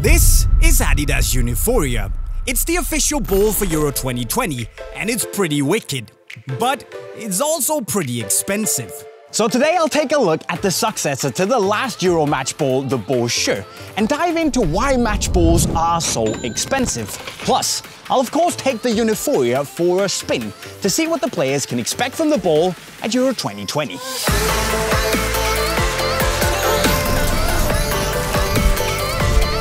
This is Adidas Uniforia. It's the official ball for Euro 2020 and it's pretty wicked. But it's also pretty expensive. So today I'll take a look at the successor to the last Euro match ball, the Ball Shirt, and dive into why match balls are so expensive. Plus, I'll of course take the Uniforia for a spin to see what the players can expect from the ball at Euro 2020.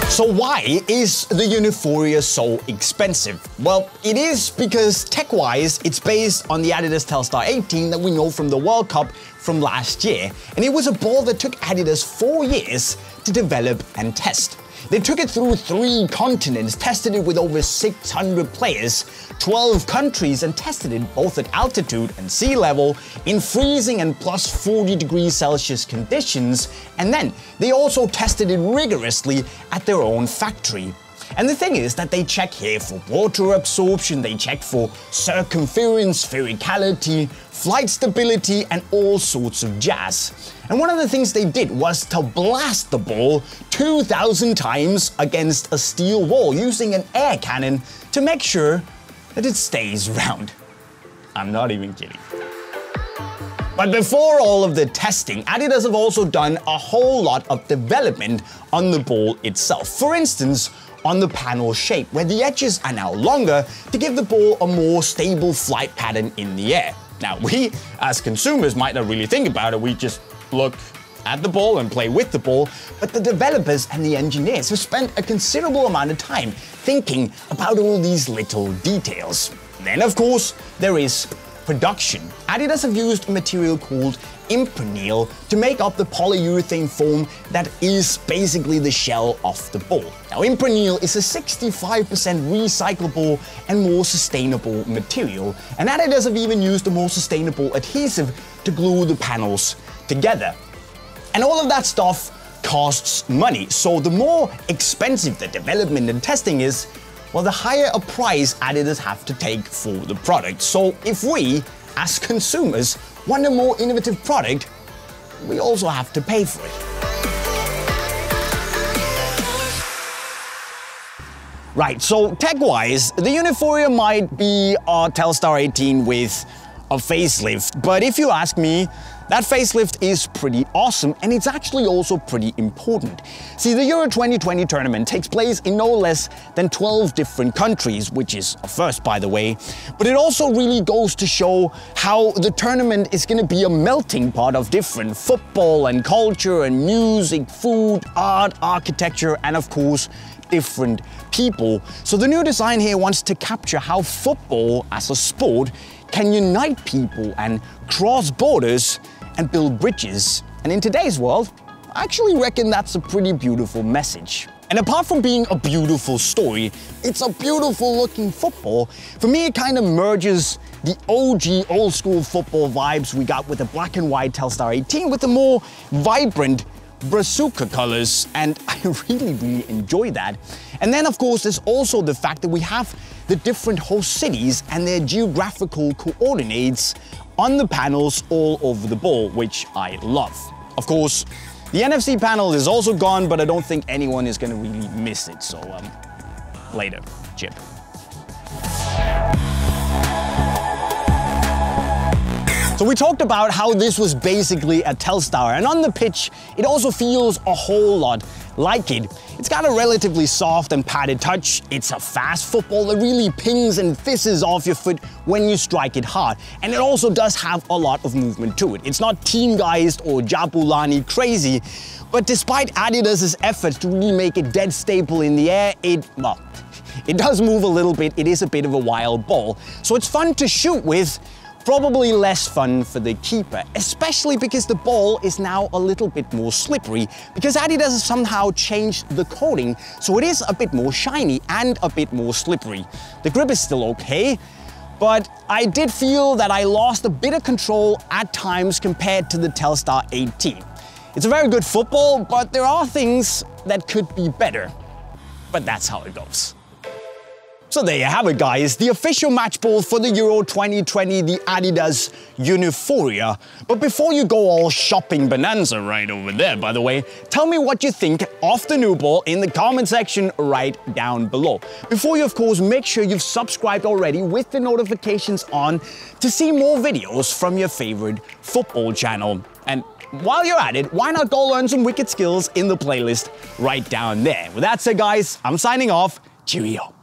So why is the Uniforia so expensive? Well, it is because tech-wise, it's based on the Adidas Telstar 18 that we know from the World Cup from last year. And it was a ball that took Adidas 4 years to develop and test. They took it through 3 continents, tested it with over 600 players, 12 countries, and tested it both at altitude and sea level in freezing and plus 40 degrees Celsius conditions. And then they also tested it rigorously at their own factory. And the thing is that they check here for water absorption, they check for circumference, sphericality, flight stability, and all sorts of jazz. And one of the things they did was to blast the ball 2,000 times against a steel wall using an air cannon to make sure that it stays round. I'm not even kidding. But before all of the testing, Adidas have also done a whole lot of development on the ball itself. For instance, on the panel shape, where the edges are now longer to give the ball a more stable flight pattern in the air. Now, we as consumers might not really think about it, we just look at the ball and play with the ball, but the developers and the engineers have spent a considerable amount of time thinking about all these little details. Then, of course, there is production. Adidas have used a material called impregnil to make up the polyurethane foam that is basically the shell of the ball. Now, impregnil is a 65% recyclable and more sustainable material, and Adidas have even used a more sustainable adhesive to glue the panels together. And all of that stuff costs money, so the more expensive the development and testing is, well, the higher a price Adidas have to take for the product. So if we, as consumers, want a more innovative product, we also have to pay for it. Right, so tech-wise, the Uniforia might be a Telstar 18 with a facelift, but if you ask me, that facelift is pretty awesome, and it's actually also pretty important. See, the Euro 2020 tournament takes place in no less than 12 different countries, which is a first, by the way, but it also really goes to show how the tournament is going to be a melting pot of different football and culture and music, food, art, architecture, and of course, different people. So the new design here wants to capture how football as a sport can unite people and cross borders and build bridges. And in today's world, I actually reckon that's a pretty beautiful message. And apart from being a beautiful story, it's a beautiful looking football. For me, it kind of merges the OG old school football vibes we got with the black and white Telstar 18 with the more vibrant Brazuca colors, and I really enjoy that. And then of course there's also the fact that we have the different host cities and their geographical coordinates on the panels all over the ball, which I love. Of course, the NFC panel is also gone, but I don't think anyone is going to really miss it, so later, Chip. So we talked about how this was basically a Telstar, and on the pitch, it also feels a whole lot like it. It's got a relatively soft and padded touch. It's a fast football that really pings and fizzes off your foot when you strike it hard. And it also does have a lot of movement to it. It's not team-geist or Jabulani crazy, but despite Adidas's efforts to really make it dead stable in the air, it does move a little bit. It is a bit of a wild ball. So it's fun to shoot with, probably less fun for the keeper, especially because the ball is now a little bit more slippery because Adidas has somehow changed the coating, so it is a bit more shiny and a bit more slippery. The grip is still okay, but I did feel that I lost a bit of control at times compared to the Telstar 18. It's a very good football, but there are things that could be better. But that's how it goes. So there you have it, guys, the official match ball for the Euro 2020, the Adidas Uniforia. But before you go all shopping bonanza right over there, by the way, tell me what you think of the new ball in the comment section right down below. Before you, of course, make sure you've subscribed already with the notifications on to see more videos from your favorite football channel. And while you're at it, why not go learn some wicked skills in the playlist right down there? With that said, guys, I'm signing off. Cheerio.